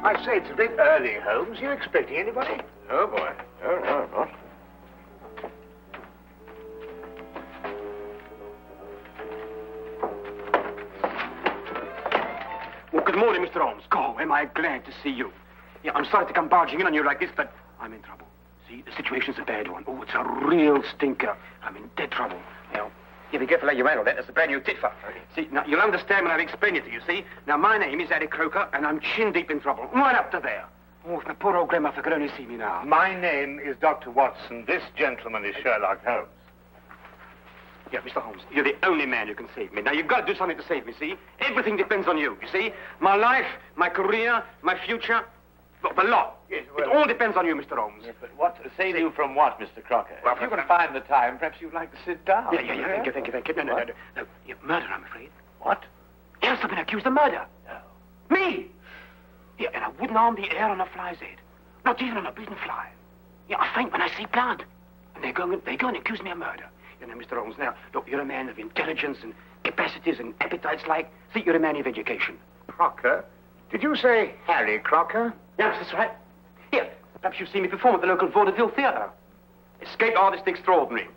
I say, it's a bit early, Holmes. You expecting anybody? Oh, boy. No, I'm not. Well, good morning, Mr. Holmes. God, am I glad to see you. Yeah, I'm sorry to come barging in on you like this, but I'm in trouble. See, the situation's a bad one. Oh, it's a real stinker. I'm in dead trouble. Now, you be careful how you handle that. That's a brand new tit for. See, now, you'll understand when I've explained it to you, see? Now, my name is Harry Crocker, and I'm chin-deep in trouble. Right up to there. Oh, if my poor old grandmother could only see me now. My name is Dr. Watson. This gentleman is Sherlock Holmes. Yeah, Mr. Holmes, you're the only man who can save me. Now, you've got to do something to save me, see? Everything depends on you, you see? My life, my career, my future, the lot. Yes, well, it all depends on you, Mr. Holmes. Yes, but what save you from what, Mr. Crocker? Well, if you can find the time, perhaps you'd like to sit down. Yeah, thank you. No. Yeah, murder, I'm afraid. What? Yes, I've been accused of murder. No. Me! Yeah, and I wouldn't harm the air on a fly's head. Not even on a beaten fly. Yeah, I faint when I see blood. And they go and accuse me of murder. You know, Mr. Holmes, now, look, you're a man of intelligence and capacities and appetites like... See, you're a man of education. Crocker? Did you say Harry Crocker? Yes, that's right. Here, perhaps you've seen me perform at the local vaudeville theatre. Escape artist extraordinary.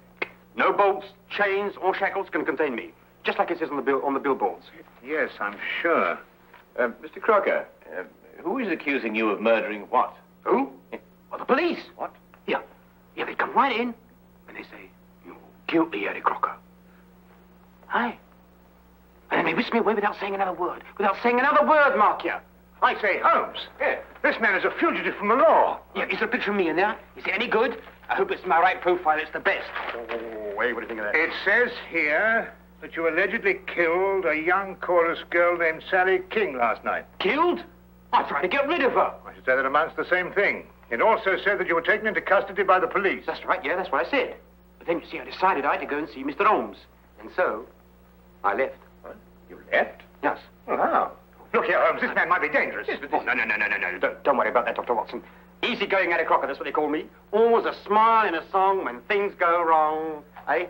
No bolts, chains, or shackles can contain me. Just like it says on the billboards. Yes, I'm sure. Mr. Crocker, who is accusing you of murdering what? Who? Well, the police. What? Yeah, they come right in and they say, you're guilty, Harry Crocker. Aye. And then they whisk me away without saying another word. Mark you. I say, Holmes. Yeah. This man is a fugitive from the law. Yeah, is there a picture of me in there? Is it any good? I hope it's my right profile. It's the best. Oh, wait, what do you think of that? It says here that you allegedly killed a young chorus girl named Sally King last night. Killed? I tried to get rid of her. I should say that amounts to the same thing. It also said that you were taken into custody by the police. That's right, yeah, that's what I said. But then, you see, I decided I had to go and see Mr. Holmes. And so, I left. What? You left? Yes. Well, how? Look here, Holmes, this man might be dangerous. Yes, but this... No. Don't worry about that, Dr. Watson. Easy-going Harry Crocker, that's what they call me. Always a smile in a song when things go wrong. Eh?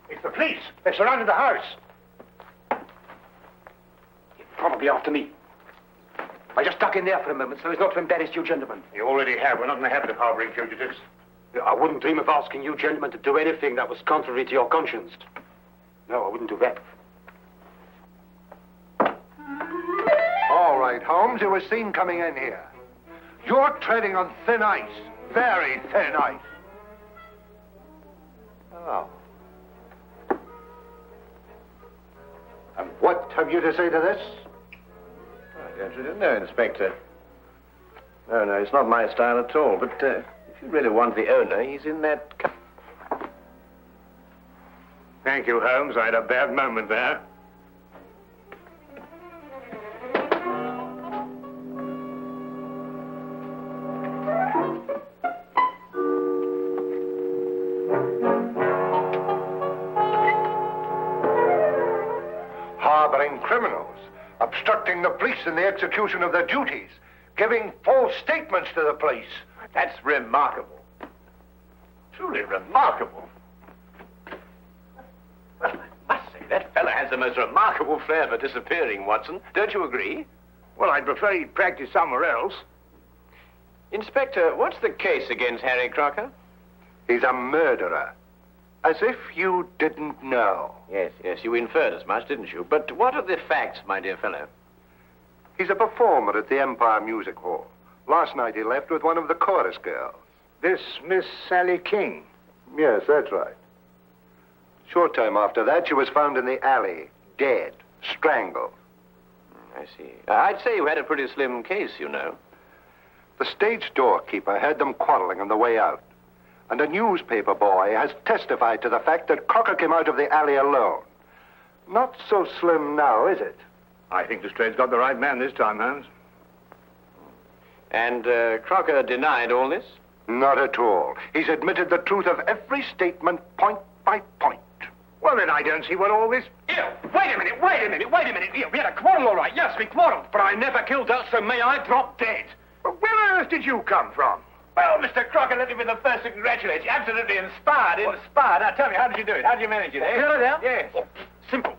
It's the police. They surrounded the house. Probably after me. I just duck in there for a moment so as not to embarrass you gentlemen. You already have. We're not in the habit of harboring fugitives. I wouldn't dream of asking you gentlemen to do anything that was contrary to your conscience. No, I wouldn't do that. All right, Holmes, you were seen coming in here. You're treading on thin ice. Very thin ice. Oh. And what have you to say to this? Don't you know, Inspector? No, it's not my style at all. But if you really want the owner, he's in that... Thank you, Holmes. I had a bad moment there. Harboring criminals, obstructing the police in the execution of their duties, giving false statements to the police. That's remarkable. Truly remarkable. Well, I must say, that fella has the most remarkable flair for disappearing, Watson. Don't you agree? Well, I'd prefer he'd practice somewhere else. Inspector, what's the case against Harry Crocker? He's a murderer. As if you didn't know. Yes, you inferred as much, didn't you? But what are the facts, my dear fellow? He's a performer at the Empire Music Hall. Last night he left with one of the chorus girls. This Miss Sally King. Yes, that's right. Short time after that, she was found in the alley, dead, strangled. I see. I'd say you had a pretty slim case, you know. The stage doorkeeper heard them quarreling on the way out. And a newspaper boy has testified to the fact that Crocker came out of the alley alone. Not so slim now, is it? I think the Strait's got the right man this time, Holmes. And Crocker denied all this? Not at all. He's admitted the truth of every statement, point by point. Well, then I don't see what all this... Here, wait a minute. Here, we had a quarrel, all right. Yes, we quarreled. But I never killed her, so may I drop dead. Well, where on earth did you come from? Well, Mr. Crocker, let me be the first to congratulate you. Absolutely inspired. Now, tell me, how did you do it? How did you manage it, eh? Yes. Oh, simple.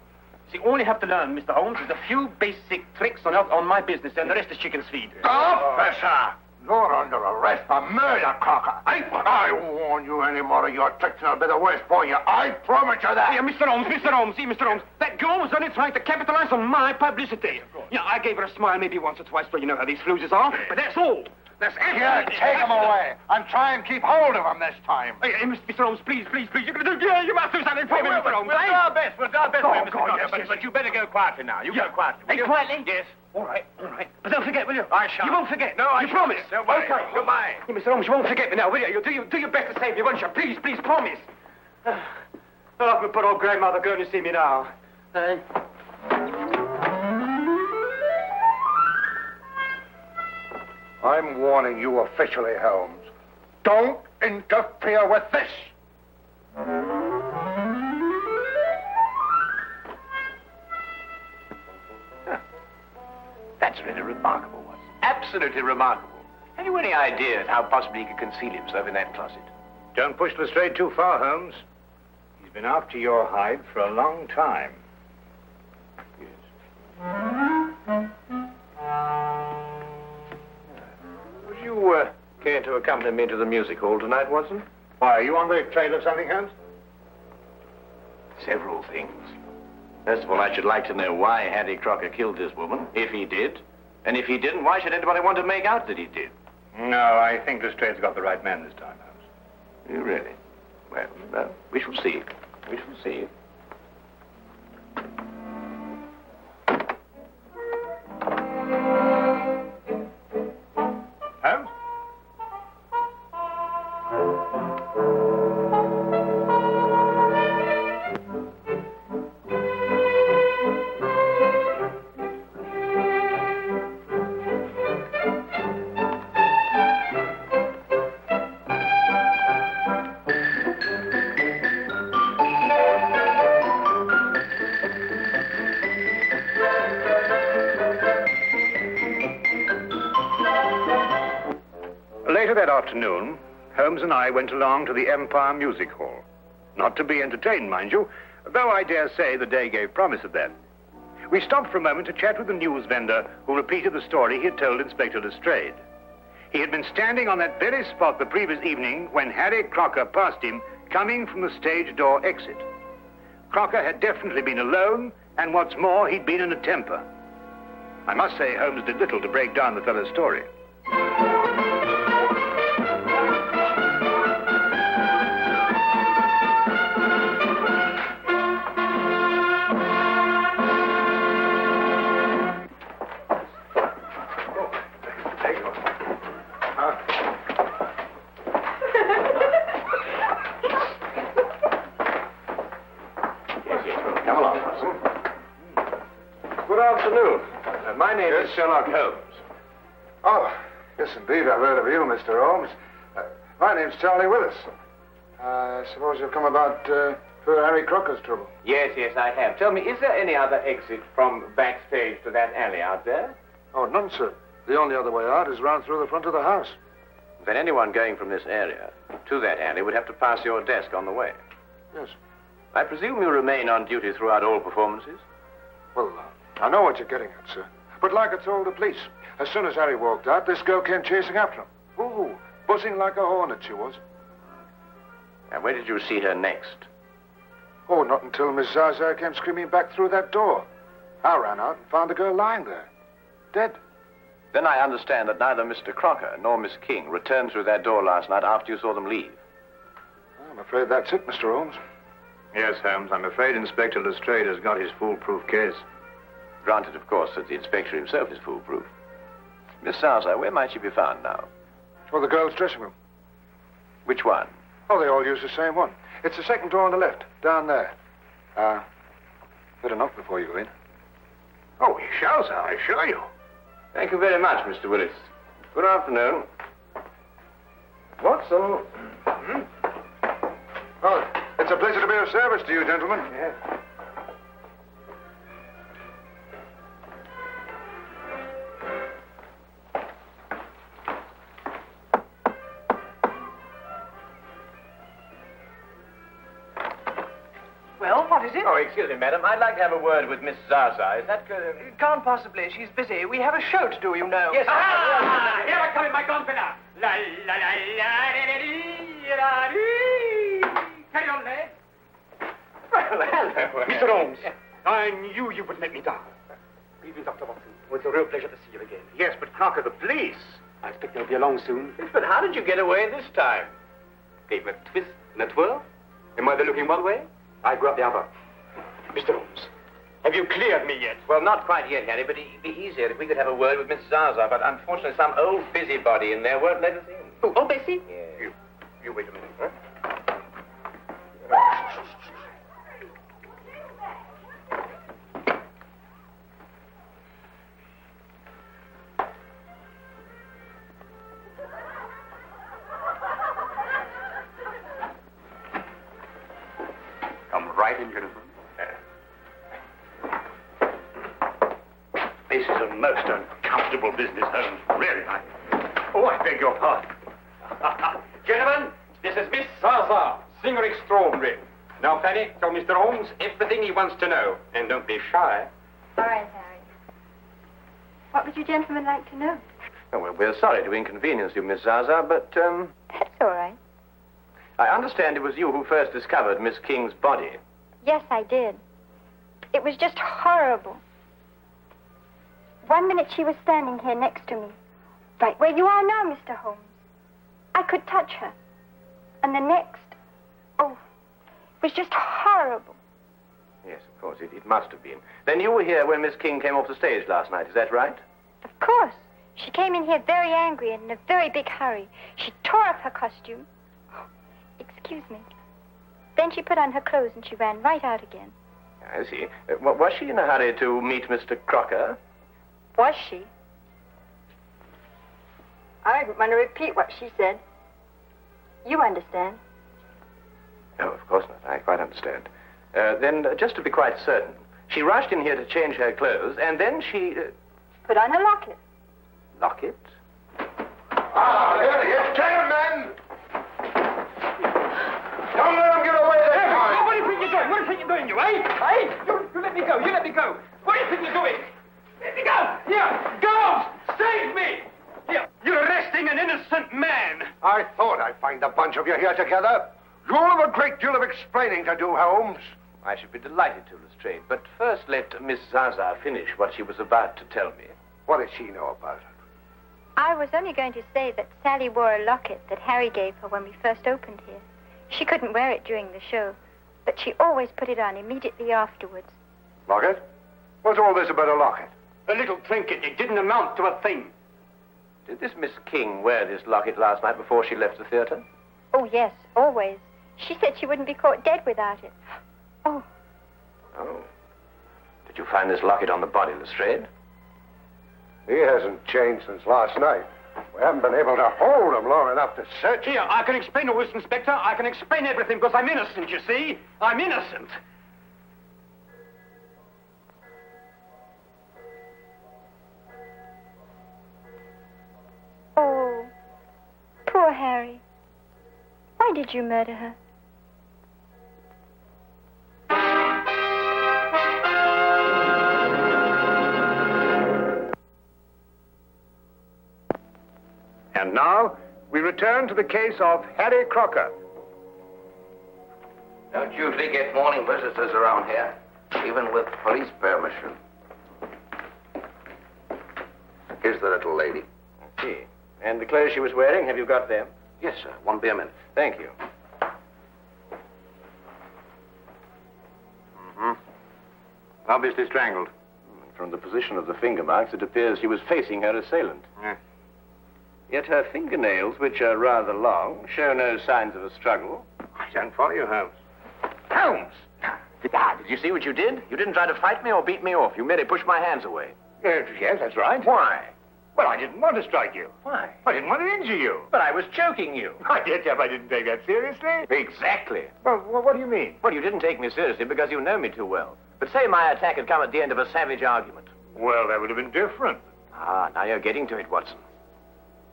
See, all you have to learn, Mr. Holmes, is a few basic tricks on my business, and the rest is chicken's feed. Officer! You're under arrest for murder, Crocker. I warn you any more of your tricks and I'll be the worst for you. I promise you that. Yeah, Mr. Holmes, see, Mr. Holmes, that girl was only trying to capitalize on my publicity. Yeah, I gave her a smile maybe once or twice, but you know how these floozes are. But that's all. That's absolutely... Here, take him away. And try and keep hold of him this time. Hey, Mr. Holmes, please. You're going to do... Yeah, you must do something for me, Mr. Holmes. We'll do our best. We'll do our best for you, Mr. Crocker. Yes. But you better go quietly now. You go quietly. Hey, quietly? Yes. All right. But don't forget, will you? I shan't. You won't forget. No, I You shan't. promise? Don't worry. Okay. Goodbye. Hey, Mr. Holmes, you won't forget me now, will you? You'll do your best to save me, won't you? Please, promise. Oh, but poor old grandmother going to see me now. I'm warning you officially, Holmes. Don't interfere with this. That's really remarkable, wasn't it? Absolutely remarkable. Have you any idea how possibly he could conceal himself in that closet? Don't push Lestrade too far, Holmes. He's been after your hide for a long time. Would you care to accompany me to the music hall tonight, Watson? Why, are you on the trail of something, Holmes? Several things. First of all, I should like to know why Harry Crocker killed this woman, if he did. And if he didn't, why should anybody want to make out that he did? No, I think Lestrade's got the right man this time, Holmes. You really? Well, we shall see. We shall see. Holmes? Later that afternoon, Holmes and I went along to the Empire Music Hall. Not to be entertained, mind you, though I dare say the day gave promise of that. We stopped for a moment to chat with the news vendor who repeated the story he had told Inspector Lestrade. He had been standing on that very spot the previous evening when Harry Crocker passed him coming from the stage door exit. Crocker had definitely been alone, and what's more, he'd been in a temper. I must say Holmes did little to break down the fellow's story. Come along, Watson. Good afternoon. My name is Sherlock Holmes. Oh, yes, indeed. I've heard of you, Mr. Holmes. My name's Charlie Willis. I suppose you've come about poor Harry Crocker's trouble. Yes, I have. Tell me, is there any other exit from backstage to that alley out there? Oh, none, sir. The only other way out is round through the front of the house. Then anyone going from this area to that alley would have to pass your desk on the way. Yes. I presume you remain on duty throughout all performances? Well, I know what you're getting at, sir. But like I told the police, as soon as Harry walked out, this girl came chasing after him. Ooh, buzzing like a hornet she was. And where did you see her next? Oh, not until Miss Zaza came screaming back through that door. I ran out and found the girl lying there, dead. Then I understand that neither Mr. Crocker nor Miss King returned through that door last night after you saw them leave. I'm afraid that's it, Mr. Holmes. Yes, Holmes, I'm afraid Inspector Lestrade has got his foolproof case. Granted, of course, that the inspector himself is foolproof. Miss Zaza, where might she be found now? Oh, the girl's dressing room. Which one? Oh, they all use the same one. It's the second door on the left, down there. Better knock before you go in. Oh, we shall, sir, I assure you. Thank you very much, Mr. Willis. Good afternoon. Watson. Oh, it's a pleasure to be of service to you, gentlemen. Yes. is it? Oh, excuse me, madam. I'd like to have a word with Miss Zaza. Is that good? It can't possibly. She's busy. We have a show to do, you know. Yes, Ah! Here I come with my gun filler. La la la la la la. Carry on, lad. Well, hello. Mr. Holmes, I knew you would let me down. Evening, Dr. Watson. Well, it's a real pleasure to see you again. Yes, but Crocker, the police. I expect they'll be along soon. Yes, but how did you get away this time? Gave me a twist and a twirl. Am I looking one way? I grabbed the other. Mr. Holmes, have you cleared me yet? Well, not quite yet, Harry, but it'd be easier if we could have a word with Miss Zaza. But unfortunately, some old busybody in there won't let us in. Oh, old Bessie? Yes. You wait a minute, huh? Come right in, gentlemen. This is a most uncomfortable business, Holmes. Really, I beg your pardon. Gentlemen, this is Miss Zaza, singer extraordinary. Now, Fanny, tell Mr. Holmes everything he wants to know. And don't be shy. All right, Harry. What would you gentlemen like to know? Oh, well, we're sorry to inconvenience you, Miss Zaza, but, That's all right. I understand it was you who first discovered Miss King's body. Yes, I did. It was just horrible. One minute she was standing here next to me, right where you are now, Mr. Holmes. I could touch her. And the next, oh, it was just horrible. Yes, of course, it must have been. Then you were here when Miss King came off the stage last night, is that right? Of course. She came in here very angry and in a very big hurry. She tore up her costume. Excuse me. Then she put on her clothes and she ran right out again. I see. Was she in a hurry to meet Mr. Crocker? Was she? I didn't want to repeat what she said. You understand? No, of course not. I quite understand. Then, just to be quite certain, she rushed in here to change her clothes, and then she... Put on a locket. Locket? Ah, there he is. Gentlemen! Don't let him get away this time. What do you think you're doing? What do you think you're doing, you, eh? Eh? You let me go. You let me go. What do you think you're doing? Let me go. Here, girls, save me. Here, you're arresting an innocent man. I thought I'd find a bunch of you here together. You'll have a great deal of explaining to do, Holmes. I should be delighted to, Lestrade, but first let Miss Zaza finish what she was about to tell me. What does she know about it? I was only going to say that Sally wore a locket that Harry gave her when we first opened here. She couldn't wear it during the show, but she always put it on immediately afterwards. Locket? What's all this about a locket? A little trinket. It didn't amount to a thing. Did this Miss King wear this locket last night before she left the theater? Oh, yes, always. She said she wouldn't be caught dead without it. Oh. Oh. Did you find this locket on the body, Lestrade? He hasn't changed since last night. We haven't been able to hold him long enough to search. Here, I can explain all this, Inspector. I can explain everything because I'm innocent, you see. I'm innocent. Oh, poor Harry. Why did you murder her? And now, we return to the case of Harry Crocker. Don't usually get morning visitors around here, even with police permission. Here's the little lady. I see. And the clothes she was wearing, have you got them? Yes, sir. Won't be a minute. Thank you. Obviously strangled. From the position of the finger marks, it appears she was facing her assailant. Yeah. Yet her fingernails, which are rather long, show no signs of a struggle. I don't follow you, Holmes. Holmes! Did you see what you did? You didn't try to fight me or beat me off. You merely pushed my hands away. Yes, that's right. Why? Well, I didn't want to strike you. Why? I didn't want to injure you. But I was choking you. I did, I didn't take that seriously. Exactly. Well, what do you mean? Well, you didn't take me seriously because you know me too well. But say my attack had come at the end of a savage argument. Well, that would have been different. Ah, now you're getting to it, Watson.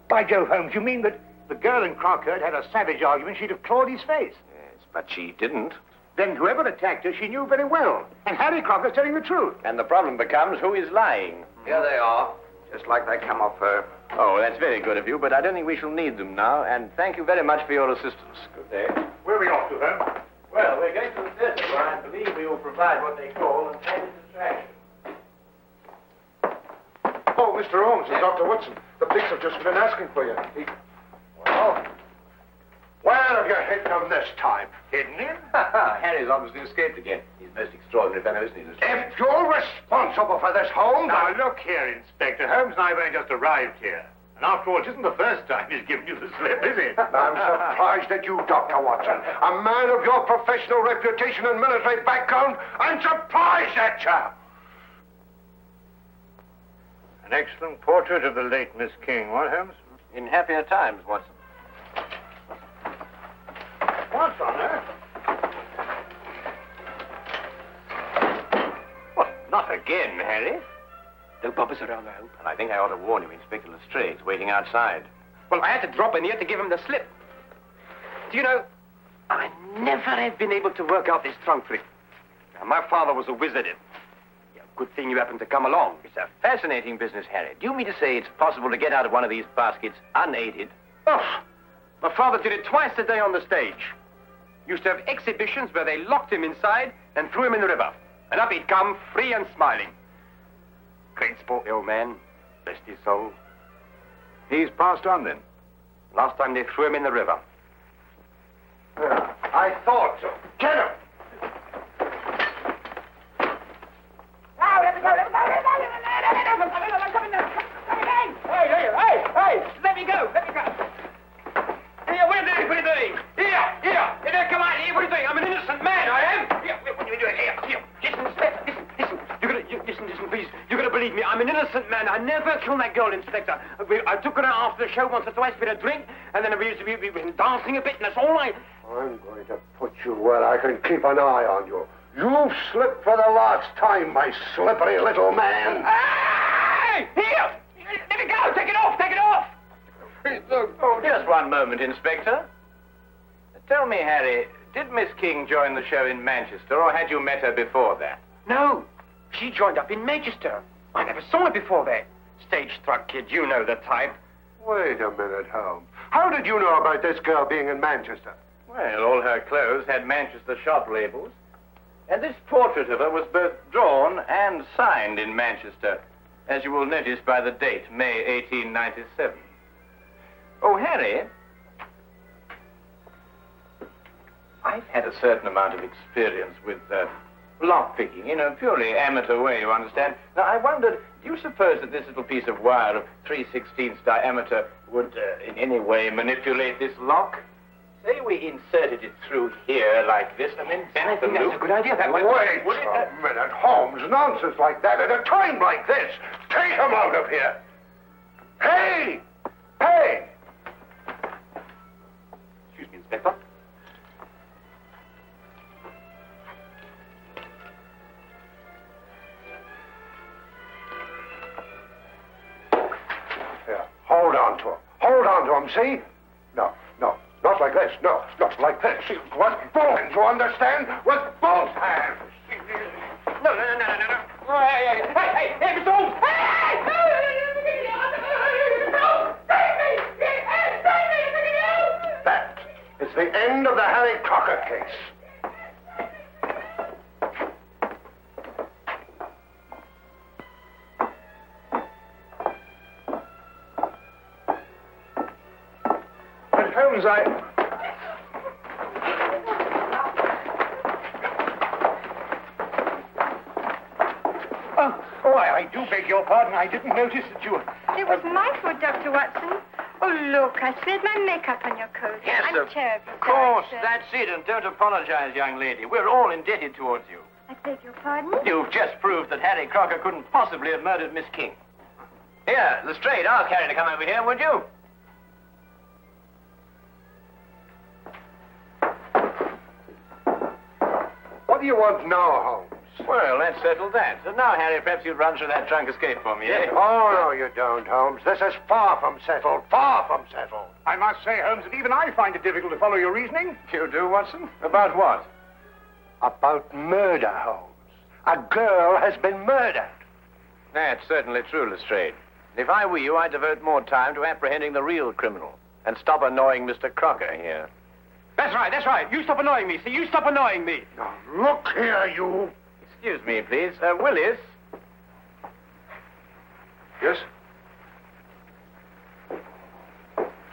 By Jove, Holmes, you mean that the girl in Crocker had a savage argument, she'd have clawed his face? Yes, but she didn't. Then whoever attacked her, she knew very well. And Harry Crocker's telling the truth. And the problem becomes who is lying. Here they are, just like they come off her. Oh, that's very good of you, but I don't think we shall need them now. And thank you very much for your assistance. Good day. Where are we off to, Holmes? Well, we're going to the theatre where I believe we will provide what they call an added attraction. Oh, Mr. Holmes and Dr. Watson. The police have just been asking for you. Well, where have you hid them this time? Hidden in? Harry's obviously escaped again. He's a most extraordinary fellow, isn't he, Mr. If you're responsible for this, Holmes... Now, look here, Inspector. Holmes and I have only just arrived here. And after all, it isn't the first time he's given you the slip, is it? I'm surprised at you, Dr. Watson. A man of your professional reputation and military background. I'm surprised at you. An excellent portrait of the late Miss King, what, Holmes? In happier times, Watson. What's on her? What? Not again, Harry. No bobbers around, I hope. And I think I ought to warn you, Inspector Lestrade's waiting outside. Well, I had to drop in here to give him the slip. Do you know, I never have been able to work out this trunk trick. Now, my father was a wizard in. Yeah, good thing you happened to come along. It's a fascinating business, Harry. Do you mean to say it's possible to get out of one of these baskets unaided? Oh, my father did it twice a day on the stage. Used to have exhibitions where they locked him inside and threw him in the river. And up he'd come, free and smiling. Great sport, the old man. Rest his soul. He's passed on, then. Last time they threw him in the river. Yeah, I thought so. Get him! Hey, let me go. Here, what are you doing? Here, come on, here, what are you doing? I'm an innocent man, I am. Here, what are you doing? Here. Listen, Inspector, listen, please. You're gonna believe me. I'm an innocent man. I never killed that girl, Inspector. I took her out after the show once or twice for a drink, and then we've been dancing a bit, and that's all I'm going to put you where I can keep an eye on you. You've slipped for the last time, my slippery little man. Hey! Here! Let it go! Take it off! Oh, just one moment, Inspector. Tell me, Harry, did Miss King join the show in Manchester, or had you met her before that? No, she joined up in Manchester. I never saw her before that. Stage-struck kid, you know the type. Wait a minute, Holmes. How did you know about this girl being in Manchester? Well, all her clothes had Manchester shop labels. And this portrait of her was both drawn and signed in Manchester, as you will notice by the date, May 1897. Oh, Harry, I've had a certain amount of experience with lock-picking, in a purely amateur way, you understand. Now, I wondered, do you suppose that this little piece of wire of 3/16 diameter would in any way manipulate this lock? Say we inserted it through here like this, and then bent the loop. That's a good idea. Wait a minute, Holmes. Nonsense like that at a time like this. Take him out of here. Hey! Excuse me, Inspector. Here, hold on to him, see? No, not like this. No, not like this. See, with both hands, you understand? With both hands. No. Hey, Mr. Holmes! That is the end of the Harry Crocker case. But Holmes, I do beg your pardon. I didn't notice that you... It was my fault, Dr. Watson. Oh, look, I spilled my makeup on your coat. Yes, I'm terribly of course, sorry, sir. that's it, and don't apologize, young lady. We're all indebted towards you. I beg your pardon? You've just proved that Harry Crocker couldn't possibly have murdered Miss King. Here, Lestrade, ask Harry to come over here, would you? What do you want now, Holmes? Well, let's settle that. So now, Harry, perhaps you'd run through that trunk escape for me, eh? Oh, no, you don't, Holmes. This is far from settled. I must say, Holmes, that even I find it difficult to follow your reasoning. You do, Watson? About what? About murder, Holmes. A girl has been murdered. That's certainly true, Lestrade. If I were you, I'd devote more time to apprehending the real criminal and stop annoying Mr. Crocker here. That's right. You stop annoying me. See, you stop annoying me. Now, look here, you. Excuse me, please. Willis. Yes?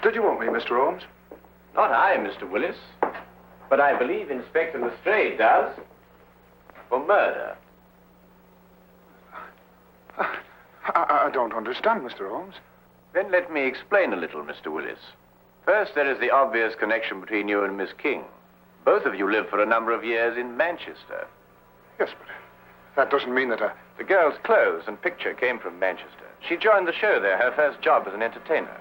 Did you want me, Mr. Holmes? Not I, Mr. Willis. But I believe Inspector Lestrade does. For murder. I don't understand, Mr. Holmes. Then let me explain a little, Mr. Willis. First, there is the obvious connection between you and Miss King. Both of you lived for a number of years in Manchester. Yes, but that doesn't mean that The girl's clothes and picture came from Manchester. She joined the show there, her first job as an entertainer.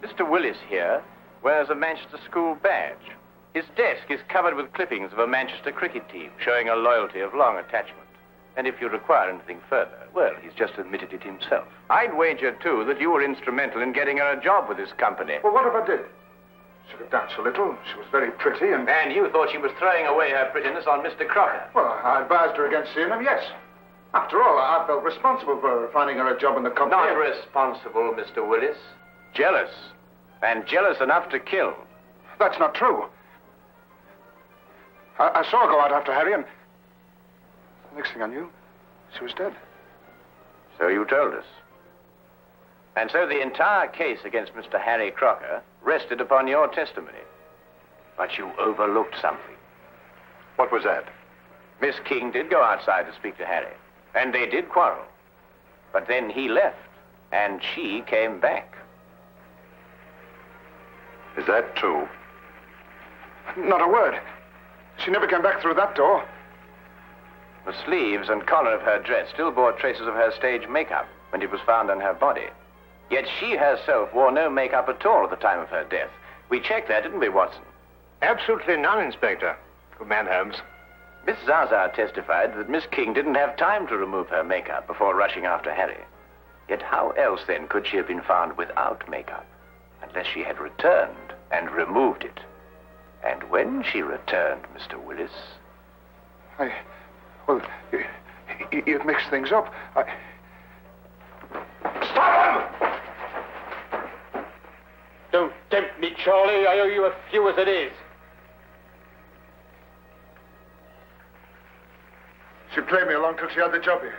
Mr. Willis here wears a Manchester school badge. His desk is covered with clippings of a Manchester cricket team, showing a loyalty of long attachment. And if you require anything further, well, he's just admitted it himself. I'd wager, too, that you were instrumental in getting her a job with this company. Well, what if I did? She could dance a little. She was very pretty and... And you thought she was throwing away her prettiness on Mr. Crocker. Well, I advised her against seeing him, yes. After all, I felt responsible for finding her a job in the company. Not responsible, Mr. Willis. Jealous. And jealous enough to kill. That's not true. I saw her go out after Harry, and the next thing I knew, she was dead. So you told us. And so the entire case against Mr. Harry Crocker rested upon your testimony. But you overlooked something. What was that? Miss King did go outside to speak to Harry, and they did quarrel. But then he left, and she came back. Is that true? Not a word. She never came back through that door. The sleeves and collar of her dress still bore traces of her stage makeup when it was found on her body. Yet she herself wore no makeup at all at the time of her death. We checked that, didn't we, Watson? Absolutely none, Inspector. Good man, Holmes. Miss Zaza testified that Miss King didn't have time to remove her makeup before rushing after Harry. Yet how else, then, could she have been found without makeup? Unless she had returned and removed it. And when she returned, Mr. Willis... Well, you've mixed things up. Stop him! Don't tempt me, Charlie. I owe you a few as it is. She played me along till she had the job here.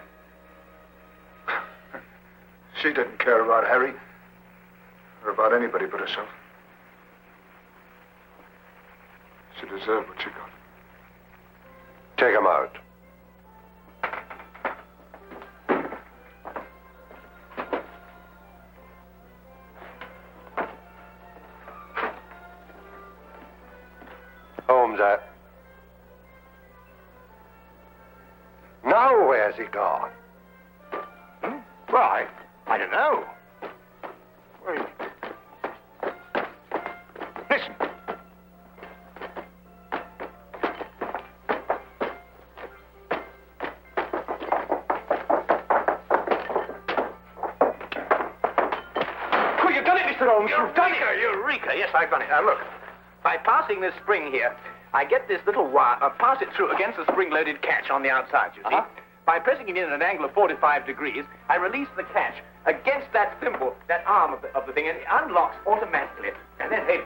She didn't care about Harry or about anybody but herself. She deserved what she got. Take him out. Holmes, now where's he gone? Well, I don't know. Well, listen. Quick, you've done it, Mr. Holmes. You've done it. Eureka! Yes, I've done it. Look, by passing this spring here, I get this little wire, pass it through against the spring-loaded catch on the outside, you see. By pressing it in at an angle of 45 degrees, I release the catch against that thimble, that arm of the thing, and it unlocks automatically. And then, hey,